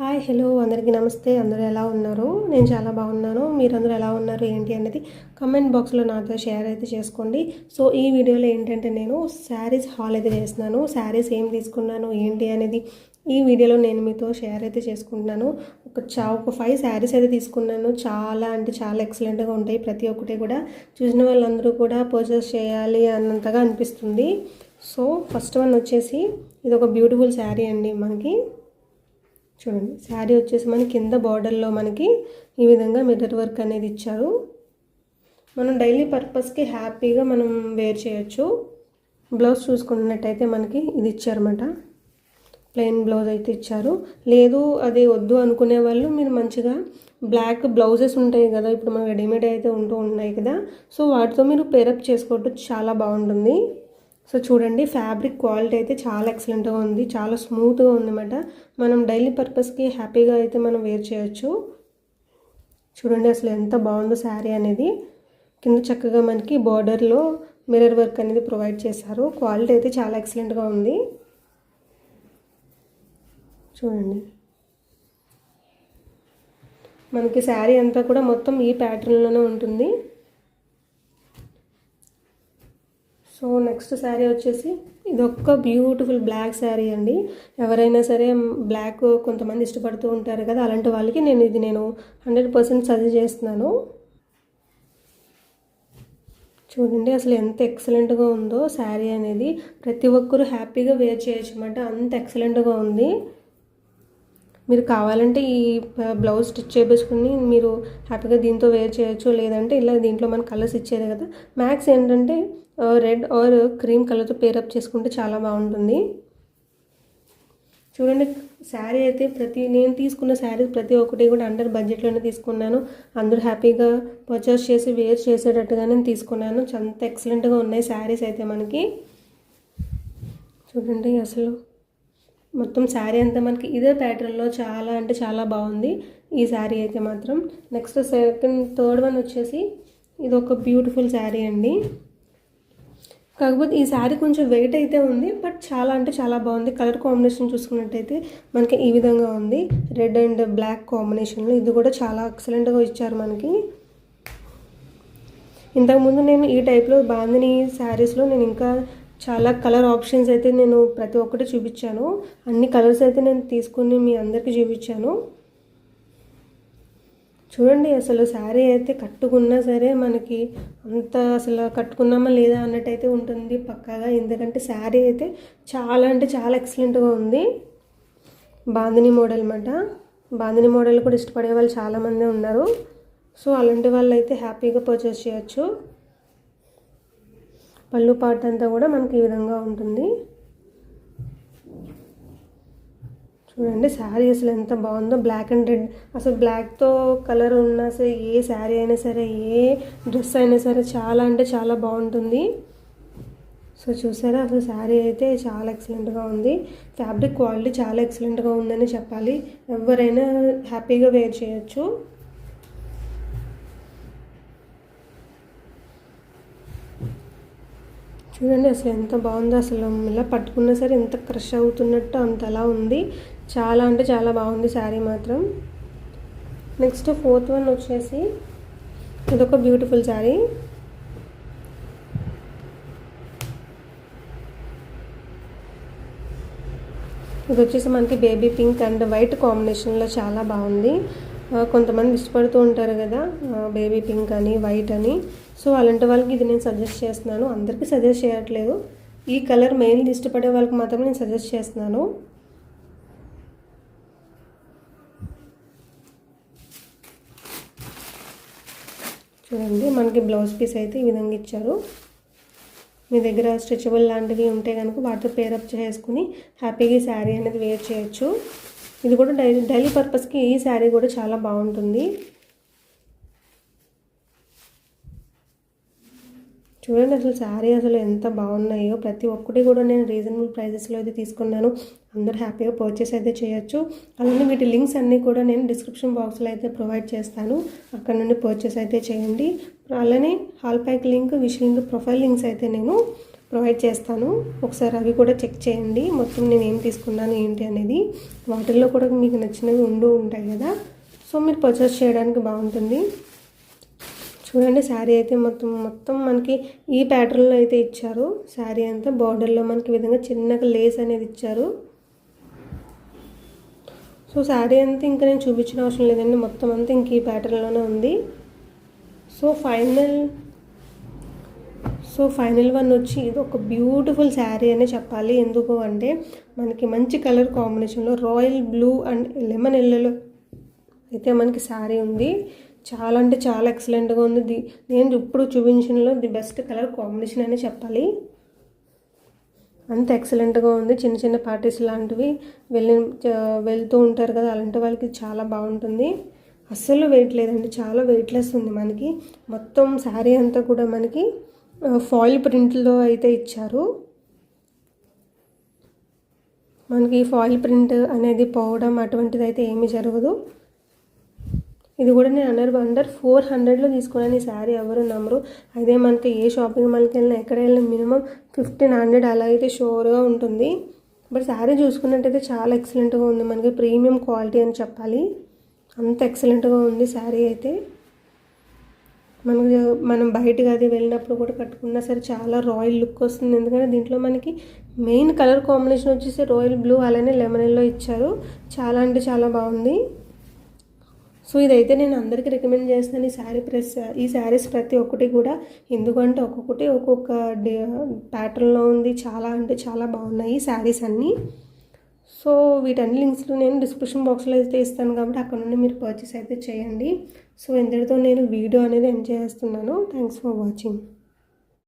Hi hello అందరికీ నమస్తే. అందరూ ఎలా ఉన్నారు? నేను చాలా బాగున్నాను. మీరందరూ ఎలా ఉన్నారు ఏంటి అనేది కమెంట్ బాక్స్లో నాతో షేర్ అయితే చేసుకోండి. సో ఈ వీడియోలో ఏంటంటే నేను శారీస్ హాల్ అయితే చేస్తున్నాను. శారీస్ ఏం తీసుకున్నాను ఏంటి అనేది ఈ వీడియోలో నేను మీతో షేర్ అయితే చేసుకుంటున్నాను. ఒక 5 శారీస్ అయితే తీసుకున్నాను. చాలా అంటే చాలా ఎక్సలెంట్గా ఉంటాయి. ప్రతి ఒక్కటి కూడా చూసిన వాళ్ళందరూ కూడా పర్చేస్ చేయాలి అన్నంతగా అనిపిస్తుంది. సో ఫస్ట్ వన్ వచ్చేసి ఇది ఒక బ్యూటిఫుల్ శారీ అండి. మనకి చూడండి, శారీ వచ్చేసి మనకి కింద బార్డర్లో మనకి ఈ విధంగా మిర్రర్ వర్క్ అనేది ఇచ్చారు. మనం డైలీ పర్పస్కి హ్యాపీగా మనం వేర్ చేయొచ్చు. బ్లౌజ్ చూసుకున్నట్టయితే మనకి ఇది ఇచ్చారన్నమాట. ప్లెయిన్ బ్లౌజ్ అయితే ఇచ్చారు. లేదు అది వద్దు అనుకునే వాళ్ళు మీరు మంచిగా బ్లాక్ బ్లౌజెస్ ఉంటాయి కదా, ఇప్పుడు మనకి రెడీమేడ్ అయితే ఉన్నాయి కదా, సో వాటితో మీరు పేరప్ చేసుకోవడం చాలా బాగుంటుంది. సో చూడండి, ఫ్యాబ్రిక్ క్వాలిటీ అయితే చాలా ఎక్సలెంట్గా ఉంది, చాలా స్మూత్గా ఉందన్నమాట. మనం డైలీ పర్పస్కి హ్యాపీగా అయితే మనం వేర్ చేయొచ్చు. చూడండి అసలు ఎంత బాగుందో శారీ అనేది. కింద చక్కగా మనకి బార్డర్లో మిర్రర్ వర్క్ అనేది ప్రొవైడ్ చేశారు. క్వాలిటీ అయితే చాలా ఎక్సలెంట్గా ఉంది. చూడండి, మనకి శారీ అంతా కూడా మొత్తం ఈ ప్యాటర్న్లోనే ఉంటుంది. సో నెక్స్ట్ శారీ వచ్చేసి ఇది ఒక బ్యూటిఫుల్ బ్లాక్ శారీ అండి. ఎవరైనా సరే బ్లాక్ కొంతమంది ఇష్టపడుతూ ఉంటారు కదా, అలాంటి వాళ్ళకి నేను 100% సజెస్ట్ చేస్తున్నాను. చూడండి అసలు ఎంత ఎక్సలెంట్గా ఉందో శారీ అనేది. ప్రతి ఒక్కరూ హ్యాపీగా వేర్ చేయొచ్చు అన్నమాట, అంత ఎక్సలెంట్గా ఉంది. మీరు కావాలంటే ఈ బ్లౌజ్ స్టిచ్ చేయించుకుని మీరు హ్యాపీగా దీంతో వేర్ చేయొచ్చు. లేదంటే ఇలా దీంట్లో మన కలర్స్ ఇచ్చేది కదా, మ్యాక్స్ ఏంటంటే రెడ్ ఆర్ క్రీమ్ కలర్తో పేరప్ చేసుకుంటే చాలా బాగుంటుంది. చూడండి శారీ అయితే నేను తీసుకున్న శారీస్ ప్రతి ఒక్కటి కూడా అండర్ బడ్జెట్లోనే తీసుకున్నాను. అందరూ హ్యాపీగా పర్చేస్ చేసి వేర్ చేసేటట్టుగానే తీసుకున్నాను. చాలా ఎక్సలెంట్గా ఉన్నాయి శారీస్ అయితే మనకి. చూడండి అసలు మొత్తం శారీ అంతా మనకి ఇదే ప్యాటర్న్లో చాలా అంటే చాలా బాగుంది ఈ శారీ అయితే మాత్రం. నెక్స్ట్ థర్డ్ వన్ వచ్చేసి ఇది ఒక బ్యూటిఫుల్ శారీ అండి. కాకపోతే ఈ శారీ కొంచెం వెయిట్ అయితే ఉంది, బట్ చాలా అంటే చాలా బాగుంది. కలర్ కాంబినేషన్ చూసుకున్నట్టయితే మనకి ఈ విధంగా ఉంది, రెడ్ అండ్ బ్లాక్ కాంబినేషన్లో. ఇది కూడా చాలా ఎక్సలెంట్గా ఇచ్చారు మనకి. ఇంతకుముందు నేను ఈ టైప్లో బాందిని శారీస్లో నేను ఇంకా చాలా కలర్ ఆప్షన్స్ అయితే నేను ప్రతి ఒక్కటి చూపించాను. అన్ని కలర్స్ అయితే నేను తీసుకుని మీ అందరికీ చూపించాను. చూడండి అసలు శారీ అయితే కట్టుకున్నా సరే మనకి అంత అసలు కట్టుకున్నామా లేదా అన్నట్టయితే ఉంటుంది పక్కాగా. ఎందుకంటే శారీ అయితే చాలా అంటే చాలా ఎక్సలెంట్గా ఉంది. బాందిని మోడల్ అన్నమాట. బాందిని మోడల్ కూడా ఇష్టపడే వాళ్ళు చాలామంది ఉన్నారు. సో అలాంటి వాళ్ళు అయితే హ్యాపీగా పర్చేస్ చేయొచ్చు. పళ్ళు పార్ట్ అంతా కూడా మనకి ఈ విధంగా ఉంటుంది. చూడండి శారీ అసలు ఎంత బాగుందో, బ్లాక్ అండ్ రెడ్. అసలు బ్లాక్తో కలర్ ఉన్నా సరే ఏ శారీ అయినా సరే ఏ డ్రెస్ అయినా సరే చాలా అంటే చాలా బాగుంటుంది. సో చూసారా అసలు శారీ అయితే చాలా ఎక్సలెంట్గా ఉంది. ఫ్యాబ్రిక్ క్వాలిటీ చాలా ఎక్సలెంట్గా ఉందని చెప్పాలి. ఎవరైనా హ్యాపీగా వేర్ చేయొచ్చు. చూడండి అసలు ఎంత బాగుందో. అసలు ఇలా పట్టుకున్నా సరే ఎంత క్రష్ అవుతున్నట్టు అంతలా ఉంది. చాలా అంటే చాలా బాగుంది శారీ మాత్రం. నెక్స్ట్ ఫోర్త్ వన్ వచ్చేసి ఇదొక బ్యూటిఫుల్ శారీ. ఇది వచ్చేసి మనకి బేబీ పింక్ అండ్ వైట్ కాంబినేషన్లో చాలా బాగుంది. కొంతమంది ఇష్టపడుతూ ఉంటారు కదా బేబీ పింక్ అని వైట్ అని. సో అలాంటి వాళ్ళకి ఇది నేను సజెస్ట్ చేస్తున్నాను. అందరికీ సజెస్ట్ చేయట్లేదు, ఈ కలర్ మెయిన్లీ ఇష్టపడే వాళ్ళకి మాత్రమే నేను సజెస్ట్ చేస్తున్నాను. చూడండి మనకి బ్లౌజ్ పీస్ అయితే ఈ విధంగా ఇచ్చారు. మీ దగ్గర స్ట్రెచబుల్ లాంటివి ఉంటే కనుక వాటితో పేరప్ చేసుకుని హ్యాపీగా ఈ శారీ అనేది వేర్ చేయొచ్చు. ఇది కూడా డైలీ పర్పస్కి ఈ శారీ కూడా చాలా బాగుంటుంది. చూడండి అసలు శారీ అసలు ఎంత బాగున్నాయో. ప్రతి ఒక్కటి కూడా నేను రీజనబుల్ ప్రైజెస్లో అయితే తీసుకున్నాను. అందరూ హ్యాపీగా పర్చేస్ అయితే చేయొచ్చు. అలానే వీటి లింక్స్ అన్నీ కూడా నేను డిస్క్రిప్షన్ బాక్స్లో అయితే ప్రొవైడ్ చేస్తాను, అక్కడ నుండి పర్చేస్ అయితే చేయండి. అలానే hall pack link, wish link, profile links అయితే నేను ప్రొవైడ్ చేస్తాను. ఒకసారి అవి కూడా చెక్ చేయండి. మొత్తం నేను ఏం తీసుకున్నాను ఏంటి అనేది. వాటిల్లో కూడా మీకు నచ్చినవి ఉంటాయి కదా, సో మీరు పర్చేస్ చేయడానికి బాగుంటుంది. చూడండి శారీ అయితే మొత్తం మనకి ఈ ప్యాటర్న్లో అయితే ఇచ్చారు. శారీ అంతా బార్డర్లో మనకి విధంగా చిన్నగా లేస్ అనేది ఇచ్చారు. సో శారీ అంతా ఇంకా నేను చూపించిన అవసరం లేదండి, మొత్తం అంతా ఇంక ఈ ప్యాటర్న్లోనే ఉంది. సో ఫైనల్ వన్ వచ్చి ఇది ఒక బ్యూటిఫుల్ శారీ అనే చెప్పాలి. ఎందుకు అంటే మనకి మంచి కలర్ కాంబినేషన్లో రాయల్ బ్లూ అండ్ లెమన్ ఎల్లోలో అయితే మనకి శారీ ఉంది. చాలా అంటే చాలా ఎక్సలెంట్గా ఉంది. నేను ఇప్పుడు చూపించినలో ది బెస్ట్ కలర్ కాంబినేషన్ అనే చెప్పాలి. అంత ఎక్సలెంట్గా ఉంది. చిన్న చిన్న పార్టీస్ లాంటివి వెళ్తూ ఉంటారు కదా, అలాంటి వాళ్ళకి చాలా బాగుంటుంది. అస్సలు వెయిట్ లేదండి, చాలా వెయిట్లెస్ ఉంది. మనకి మొత్తం శారీ అంతా కూడా మనకి ఫాయిల్ ప్రింట్లో అయితే ఇచ్చారు. మనకి ఫాయిల్ ప్రింట్ అనేది పోవడం అటువంటిది అయితే ఏమీ జరగదు. ఇది కూడా నేను అండర్ 400లో తీసుకున్నాను ఈ శారీ. ఎవరు నమ్మరు. అదే మనకి ఏ షాపింగ్ మాల్కి వెళ్ళినా ఎక్కడ వెళ్ళినా మినిమం 1500 అలా అయితే షూర్గా ఉంటుంది. బట్ శారీ చూసుకున్నట్టయితే చాలా ఎక్సలెంట్గా ఉంది. మనకి ప్రీమియం క్వాలిటీ అని చెప్పాలి, అంత ఎక్సలెంట్గా ఉంది శారీ అయితే. మనం బయటకు అది వెళ్ళినప్పుడు కూడా కట్టుకున్నా సరే చాలా రాయల్ లుక్ వస్తుంది. ఎందుకంటే దీంట్లో మనకి మెయిన్ కలర్ కాంబినేషన్ వచ్చేసి రాయల్ బ్లూ, అలానే లెమన్ ఎల్లో ఇచ్చారు. చాలా అంటే చాలా బాగుంది. సో ఇదైతే నేను అందరికీ రికమెండ్ చేస్తున్నాను ఈ శారీస్ ప్రతి ఒక్కటి కూడా. ఎందుకంటే ఒక్కొక్కటి ఒక్కొక్క ప్యాటర్న్లో ఉంది. చాలా అంటే చాలా బాగున్నాయి శారీస్ అన్నీ. సో వీటన్ని లింక్స్ నేను డిస్క్రిప్షన్ బాక్స్లో అయితే ఇస్తాను కాబట్టి అక్కడ నుండి మీరు పర్చేస్ అయితే చేయండి. సో ఇంతటితో నేను వీడియో అనేది ఎండ్ చేస్తున్నాను. Thanks for watching.